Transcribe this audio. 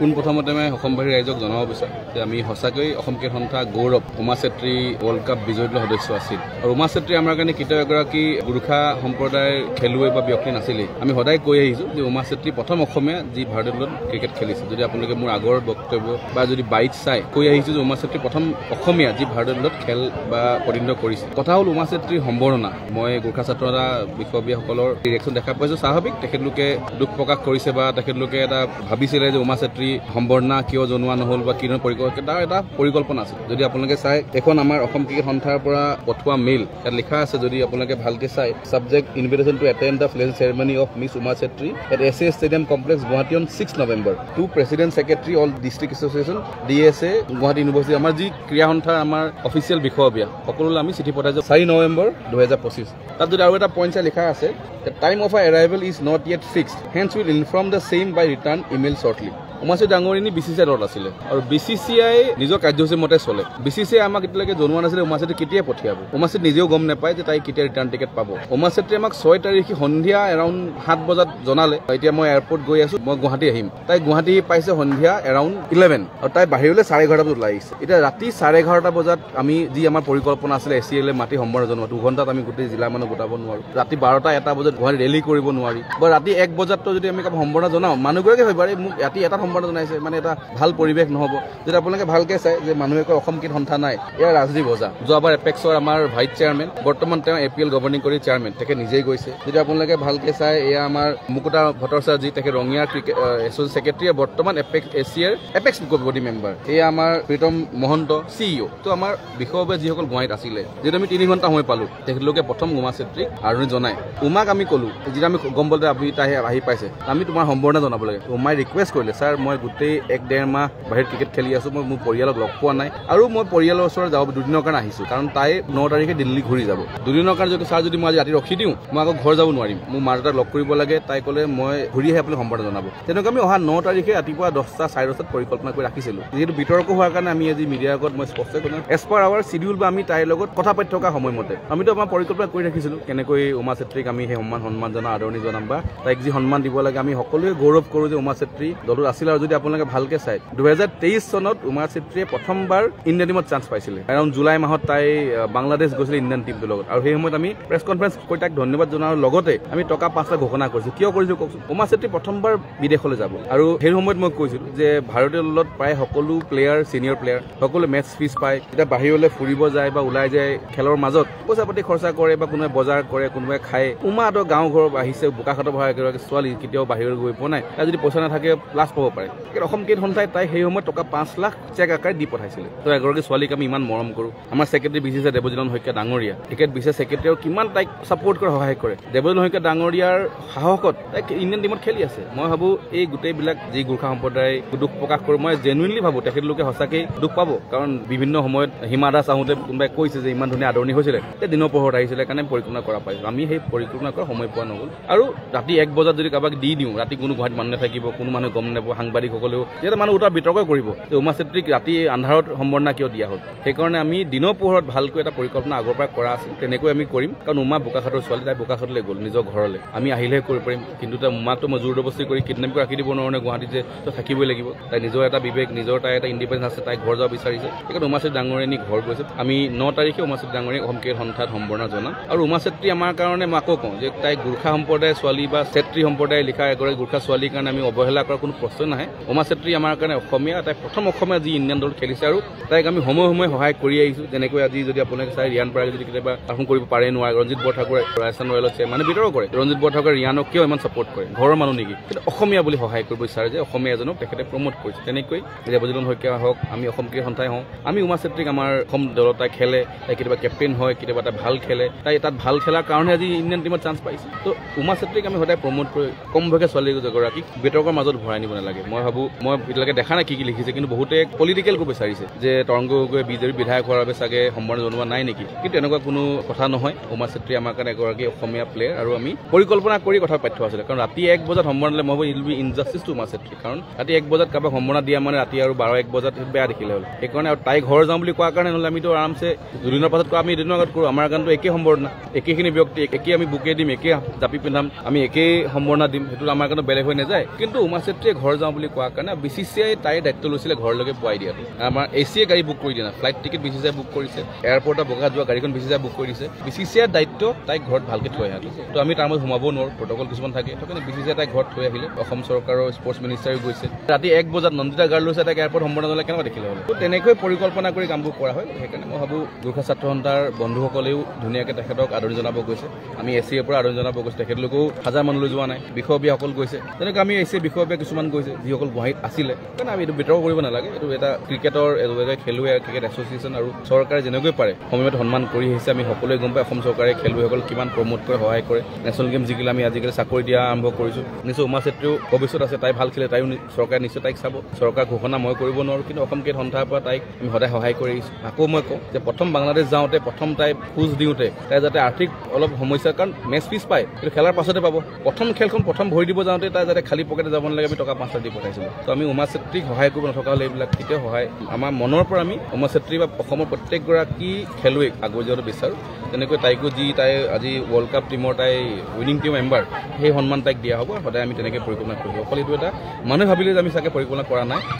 পোনপ্ৰথমতে মই অসমবাসী ৰাইজক জনাব বিচাৰোঁ যে আমি সঁচাকৈ অসম ক্ৰিকেট সন্থা গৌৰৱ উমা চেত্ৰী ৱৰ্ল্ড কাপ বিজয়ী দলৰ সদস্য আছিল আৰু উমা চেত্ৰী আমাৰ কাৰণে কেতিয়াও এগৰাকী গোৰ্খা সম্প্ৰদায়ৰ খেলুৱৈ বা ব্যক্তি নাছিলে আমি সদায় কৈ আহিছোঁ যে উমা চেত্ৰী প্ৰথম অসমীয়া যি ভাৰতীয় দলত ক্ৰিকেট খেলিছে যদি আপোনালোকে মোৰ আগৰ বক্তব্য বা যদি বাইট চাই কৈ আহিছোঁ যে উমা চেত্ৰী প্ৰথম অসমীয়া যি ভাৰতীয় দলত খেল বা প্ৰতিনিধিত্ব কৰিছে কথা হ'ল উমা চেত্ৰীৰ সম্বৰ্ধনা মই গোৰ্খা ছাত্ৰতা বিষয়ববীয়াসকলৰ ৰিয়েকশ্যন দেখা পাইছোঁ স্বাভাৱিক তেখেতলোকে দুখ প্ৰকাশ কৰিছে বা তেখেতলোকে এটা ভাবিছিলে যে উমা চেত্ৰী সম্বৰ্ধনা কিয় জনোৱা নহ'ল বা কিনো তাৰ এটা পৰিকল্পনা আছে যদি আপোনালোকে চাই এখন আমাৰ অসম ক্ৰিকেট সন্থাৰ পৰা পঠোৱা মেইল ইয়াত লিখা আছে যদি আপোনালোকে ভালকে চাই subject invitation to attend the fledging ceremony of Miss Uma Chettri at SA stadium complex Guwahati on 6 November to president secretary all district association DSA Guwahati university আমাৰ যি ক্ৰীড়া সন্থাৰ আমাৰ অফিচিয়েল বিষয়ববীয়া সকলোলৈ আমি চিঠি পঠাইছোঁ 4 নৱেম্বৰ 2025 তাত যদি আৰু এটা পইণ্ট লিখা আছে The time of our arrival is not yet fixed. Hence, we will inform the same by return email shortly. Uma Chetri ডাঙৰীনী BCCI দলত আছিলে আৰু BCCI নিজৰ কাৰ্যসূচী মতে চলে BCCI আমাক এতিয়ালৈকে জনোৱা নাছিলে উমা চেত্ৰী কেতিয়া পঠিয়াব উমা চেত্ৰী নিজেও গম নাপায় যে তাই কেতিয়া ৰিটাৰ্ণ টিকেট পাব উমা চেত্ৰী আমাক 6 তাৰিখে সন্ধিয়া এৰাউণ্ড 7 বজাত জনালে এতিয়া মই এয়াৰপৰ্ট গৈ আছোঁ মই গুৱাহাটী আহিম তাই গুৱাহাটী পাইছে সন্ধিয়া এৰাউণ্ড 11 আৰু তাই বাহিৰলৈ 11:30 বজাত ওলাই আহিছে এতিয়া ৰাতি 11:30 বজাত আমি যি আমাৰ পৰিকল্পনা আছিলে ACL মাটি সম্বৰ্ধনা জনোৱা 2 ঘণ্টাত আমি গোটেই জিলা মানুহ গোটাব নোৱাৰোঁ ৰাতি 12টা-1টা বজাত গুৱাহাটী ৰেলী কৰিব নোৱাৰি বা ৰাতি 1 বজাততো যদি আমি সম্বৰ্ধনা জনাওঁ মানুহগৰাকী হয় বাৰু মোক ৰাতি 1টাত সম্বৰ্ধনা জনাইছে মানে ভাল পৰিৱেশ নহ'ব যদি আপোনালোকে ভালকে চাই যে মানুহে কয় অসম ক্ৰিকেট সন্থা নাই এয়া ৰাজদীপ ওজা যোৱাবাৰ এপেক্সৰ আমাৰ ভাইচ চেয়াৰমেন বৰ্তমান তেওঁ APL গভৰ্ণিং কৰি চেয়াৰমেন তেখেত নিজেই গৈছে যদি আপোনালোকে ভালকে চাই এয়া আমাৰ মুকুতা ভট্টাচাৰ্য যি তেখেত ৰঙিয়াৰ ক্ৰিকেট এছ'চিয়েশ্যন ছেক্ৰেটাৰী বৰ্তমান এপেক্স বডি মেম্বাৰ এয়া আমাৰ প্ৰীতম মহন্ত CEO তো আমাৰ বিষয়ববীয়া যিসকল গুৱাহাটীত আছিলে যিহেতু আমি 3 ঘণ্টা সময় পালোঁ তেখেতলোকে প্ৰথম উমা চেত্ৰীক আদৰণি জনাই উমাক আমি ক'লোঁ যেতিয়া আমি গম পালোঁ আপুনি তাই আহি পাইছে আমি তোমাৰ সম্বৰ্ধনা জনাব লাগে উমাই ৰিকুৱেষ্ট কৰিলে ছাৰ মই গোটেই 1-1.5 মাহ বাহিৰত ক্ৰিকেট খেলি আছোঁ মই মোৰ পৰিয়ালক লগ পোৱা নাই আৰু মই পৰিয়ালৰ ওচৰত যাব 2 দিনৰ কাৰণে আহিছোঁ কাৰণ তাই 9 তাৰিখে দিল্লী ঘূৰি যাব 2 দিনৰ কাৰণে যদি ছাৰ যদি মই আজি ৰাতি ৰখি দিওঁ মই আকৌ ঘৰ যাব নোৱাৰিম মোৰ মা দেউতাক লগ কৰিব লাগে তাই ক'লে মই ঘূৰি আহি আপুনি সম্বৰ্ধনা জনাব তেনেকৈ আমি অহা 9 তাৰিখে ৰাতিপুৱা 10টা-10:30 পৰিকল্পনা কৰি ৰাখিছিলোঁ যিহেতু বিতৰ্ক হোৱাৰ কাৰণে আমি আজি মিডিয়াৰ আগত মই স্পষ্ট কৰিলোঁ এজ পাৰ আৱাৰ চিডিউল বা আমি তাইৰ লগত কথা পাতি থকা সময়মতে আমিতো আমাৰ পৰিকল্পনা কৰি ৰাখিছিলোঁ কেনেকৈ উমা চেত্ৰীক আমি সেই সন্মান জনাম আদৰণি জনাম বা তাইক যি সন্মান দিব লাগে আমি সকলোৱে গৌৰৱ কৰোঁ যে উমা চেত্ৰী দলত আছিল আৰু যদি আপোনালোকে ভালকে চাই 2023 চনত উমা চেত্ৰীয়ে প্ৰথমবাৰ ইণ্ডিয়ান টিমত চান্স পাইছিলে এৰাউণ্ড জুলাই মাহত তাই বাংলাদেশ গৈছিলে ইণ্ডিয়ান টিমটোৰ লগত আৰু সেই সময়ত আমি প্ৰেছ কনফাৰেন্স কৰি তাক ধন্যবাদ জনাৰ লগতে আমি টকা 5 লাখ ঘোষণা কৰিছোঁ কিয় কৰিছোঁ কওকচোন উমা চেত্ৰী প্ৰথমবাৰ বিদেশলৈ যাব আৰু সেই সময়ত মই কৈছিলোঁ যে ভাৰতীয় দলত প্ৰায় সকলো প্লেয়াৰ চিনিয়ৰ প্লেয়াৰ সকলো মেচ ফিজ পায় যেতিয়া বাহিৰলৈ ফুৰিব যায় বা ওলাই যায় খেলৰ মাজত পইচা পাতি খৰচা কৰে বা কোনোবাই বজাৰ কৰে কোনোবাই খায় উমাহঁতৰ গাঁও ঘৰ আহিছে বোকাখাটৰ ভৰা এগৰাকী ছোৱালী কেতিয়াও বাহিৰলৈ গৈ পোৱা নাই তাই যদি পইচা নাথাকে লাজ পাব পাৰে অসম ক্ৰিকেট সন্থাই তাই সেই সময়ত টকা 5 লাখ চেক আকাৰে দি পঠাইছিলে তো এগৰাকী ছোৱালীক আমি ইমান মৰম কৰোঁ আমাৰ ছেক্ৰেটাৰী BCCI দেৱজিৎ শইকীয়া ডাঙৰীয়া ক্ৰিকেট BCCI ছেক্ৰেটাৰীও কিমান তাইক ছাপোৰ্ট কৰে সহায় কৰে দেৱজিৎ শইকীয়া ডাঙৰীয়াৰ সাহসত তাইক ইণ্ডিয়ান টিমত খেলি আছে মই ভাবোঁ এই গোটেইবিলাক যি গোৰ্খা সম্প্ৰদায় দুখ প্ৰকাশ কৰোঁ মই জেনুইনলি ভাবোঁ তেখেতলোকে সঁচাকৈ দুখ পাব কাৰণ বিভিন্ন সময়ত হিমা দাস আহোঁতে কোনোবাই কৈছে যে ইমান ধুনীয়া আদৰণি হৈছিলে এই দিনৰ পোহৰত আহিছিলে কাৰণে পৰিকল্পনা কৰা পাইছোঁ আমি সেই পৰিকল্পনা কৰাৰ সময় পোৱা নগ'ল আৰু ৰাতি 1 বজাত যদি কাৰোবাক দি দিওঁ ৰাতি কোনো গুৱাহাটীত মানুহ নাথাকিব কোনো মানুহ গম নাপাব সাংবাদিকসকলেও যেতিয়া মানুহ উঠাৰ বিতৰ্ক কৰিব যে উমা চেত্ৰীক ৰাতি আন্ধাৰত সম্বৰ্ধনা কিয় দিয়া হ'ল সেইকাৰণে আমি দিনৰ পোহৰত ভালকৈ এটা পৰিকল্পনা আগৰ পৰা কৰা আছিল তেনেকৈ আমি কৰিম কাৰণ উমা বোকাখাটৰ ছোৱালী তাই বোকাখাটলৈ গ'ল নিজৰ ঘৰলৈ আমি আহিলেহে কৰিব পাৰিম কিন্তু তাই উমাকতো মই জোৰ জবৰদস্তি কৰি কিডনেপ কৰি ৰাখি দিব নোৱাৰোঁ নে গুৱাহাটীত যে তই থাকিবই লাগিব তাই নিজৰ এটা বিবেক নিজৰ তাই এটা ইণ্ডিপেণ্ডেঞ্চ আছে তাই ঘৰ যাব বিচাৰিছে সেইকাৰণে উমা চেত্ৰী ডাঙৰীয়ানী ঘৰ গৈছে আমি 9 তাৰিখে উমা চেত্ৰী ডাঙৰীয়াক অসম ক্ৰিকেট সন্থাত সম্বৰ্ধনা জনাম আৰু উমা চেত্ৰী আমাৰ কাৰণে মই আকৌ কওঁ যে তাই গোৰ্খা সম্প্ৰদায়ৰ ছোৱালী বা চেত্ৰী সম্প্ৰদায়ে লিখা এগৰাকী গোৰ্খা ছোৱালীৰ কাৰণে আমি অৱহেলা কৰাৰ কোনো প্ৰশ্ন নাহে উমা চেত্ৰী আমাৰ কাৰণে অসমীয়া তাই প্ৰথম অসমীয়া যি ইণ্ডিয়ান দলত খেলিছে আৰু তাইক আমি সময়ে সময়ে সহায় কৰি আহিছোঁ যেনেকৈ আজি যদি আপোনালোকে চাই ৰিয়ান পৰাগে যদি কেতিয়াবা শাসন কৰিব পাৰে নোৱাৰে ৰঞ্জিত বৰঠাকুৰে ৰাজস্থান ৰয়েলত মানে বিতৰ্ক কৰে ৰঞ্জিত বৰঠাকুৰে ৰিয়ানক কিয় ইমান ছাপোৰ্ট কৰে ঘৰৰ মানুহ নেকি কিন্তু অসমীয়া বুলি সহায় কৰিব বিচাৰে যে অসমীয়া এজনক তেখেতে প্ৰমোট কৰিছে তেনেকৈ দেৱজিৎ শইকীয়া হওক আমি অসম ক্ৰিকেট সন্থাই হওঁ আমি উমা চেত্ৰীক আমাৰ অসম দলত তাই খেলে তাই কেতিয়াবা কেপ্টেইন হয় কেতিয়াবা তাই ভাল খেলে তাই তাত ভাল খেলাৰ কাৰণে আজি ইণ্ডিয়ান টিমত চান্স পাইছে তো উমা চেত্ৰীক আমি সদায় প্ৰমোট কৰি কম বয়সীয়া ছোৱালীগৰাকীক বিতৰ্কৰ মাজত ভৰাই নিব নালাগে মই ভাবোঁ মই এতিয়ালৈকে দেখা নাই কি লিখিছে কিন্তু বহুতে পলিটিকেল কৰিব বিচাৰিছে যে তৰংগ গগৈয়ে বিজেপি বিধায়ক হোৱাৰ বাবে চাগে সম্বৰ্ধনা জনোৱা নাই নেকি কিন্তু এনেকুৱা কোনো কথা নহয় উমা চেত্ৰী আমাৰ কাৰণে এগৰাকী অসমীয়া প্লেয়াৰ আৰু আমি পৰিকল্পনা কৰি কথা পাতি আছিলে কাৰণ ৰাতি 1 বজাত সম্বৰ্ধনা মই ভাবোঁ it will be injustice to Uma Chetri কাৰণ ৰাতি 1 বজাত কাৰোবাক সম্বৰ্ধনা দিয়া মানে ৰাতি আৰু 12-1 বজাত বেয়া দেখিলে হ'ল সেইকাৰণে আৰু তাই ঘৰ যাওঁ বুলি কোৱাৰ কাৰণে নহ'লে আমিতো আৰামছে দুদিনৰ পাছত আমি এদিনৰ আগত কৰোঁ আমাৰ কাৰণেতো একেই সম্বৰ্ধনা একেখিনি ব্যক্তি একেই আমি বুকে দিম একেই জাপি পিন্ধাম আমি একেই সম্বৰ্ধনা দিম সেইটো আমাৰ কাৰণে বেলেগ হৈ নাযায় কিন্তু উমা চেত্ৰীয়ে ঘৰ যাওঁ বুলি বুলি কোৱাৰ কাৰণে BCCI তাইৰ দায়িত্ব লৈছিলে ঘৰলৈকে পোৱাই দিয়াটো আমাৰ এচিয়ে গাড়ী বুক কৰি দিয়া নাই ফ্লাইট টিকেট BCCI বুক কৰিছে এয়াৰপৰ্টত বগা যোৱা গাড়ীখন BCCI বুক কৰি দিছে BCCIৰ দায়িত্ব তাইক ঘৰত ভালকৈ থৈ আহাটো তো আমি তাৰ মাজত সোমাব নোৱাৰোঁ প্ৰট'কল কিছুমান থাকে সেইকাৰণে BCCI তাইক ঘৰত থৈ আহিলে অসম চৰকাৰৰ স্পৰ্টছ মিনিষ্টাৰো গৈছে ৰাতি 1 বজাত নন্দিতা গাৰ্লছে তাইক এয়াৰপৰ্ট সম্পূৰ্ণ নলে কেনেকুৱা দেখিলে হ'ল তো তেনেকৈ পৰিকল্পনা কৰি কামবোৰ কৰা হয় সেইকাৰণে মই ভাবোঁ গোৰ্খা ছাত্ৰ সন্থাৰ বন্ধুসকলেও ধুনীয়াকৈ তেখেতক আদৰণি জনাব গৈছে আমি এচিৰ পৰা আদৰণি জনাব গৈছে তেখেতলোকেও হাজাৰ মানুহলৈ যোৱা নাই বিষয়ববীয়াসকল গৈছে তেনেকৈ আমি এচিৰ বিষয়ববীয়া কিছুমান গৈছে যিসকল গুৱাহাটীত আছিলে কাৰণ আমি এইটো বিতৰ্ক কৰিব নালাগে এইটো এটা ক্ৰিকেটৰ খেলুৱৈ ক্ৰিকেট এছ'চিয়েশ্যন আৰু চৰকাৰে যেনেকৈ পাৰে সময়ত সন্মান কৰি আহিছে আমি সকলোৱে গম পাই অসম চৰকাৰে খেলুৱৈসকল কিমান প্ৰমোট কৰে সহায় কৰে নেশ্যনেল গেম জিকিলে আমি আজিকালি চাকৰি দিয়া আৰম্ভ কৰিছোঁ নিশ্চয় উমা চেত্ৰীও ভৱিষ্যত আছে তাই ভাল খেলে তাইও চৰকাৰে নিশ্চয় তাইক চাব চৰকাৰ ঘোষণা মই কৰিব নোৱাৰোঁ কিন্তু অসম ক্ৰিকেট সন্থাৰ পৰা তাইক আমি সদায় সহায় কৰি আহিছোঁ আকৌ মই কওঁ যে প্ৰথম বাংলাদেশ যাওঁতে প্ৰথম তাই খোজ দিওঁতে তাই যাতে আৰ্থিক অলপ সমস্যা কাৰণ মেচ ফিজ পায় কিন্তু খেলাৰ পাছতে পাব প্ৰথম খেলখন প্ৰথম ভৰি দিব যাওঁতে তাই যাতে খালী পকেটে যাব নালাগে আমি টকা 5 দি পঠাইছিলোঁ তো আমি উমা চেত্ৰীক সহায় কৰিব নথকা হ'লে এইবিলাক কেতিয়াও সহায় আমাৰ মনৰ পৰা আমি উমা চেত্ৰী বা অসমৰ প্ৰত্যেকগৰাকী খেলুৱৈক আগুৱাই যোৱাটো বিচাৰোঁ তেনেকৈ তাইকো যি তাই আজি ৱৰ্ল্ড কাপ টিমৰ তাই উইনিং টিম মেম্বাৰ সেই সন্মান তাইক দিয়া হ'ব সদায় আমি তেনেকৈ পৰিকল্পনা কৰিব অকল এইটো এটা মানুহে ভাবিলে যে আমি চাগে পৰিকল্পনা কৰা নাই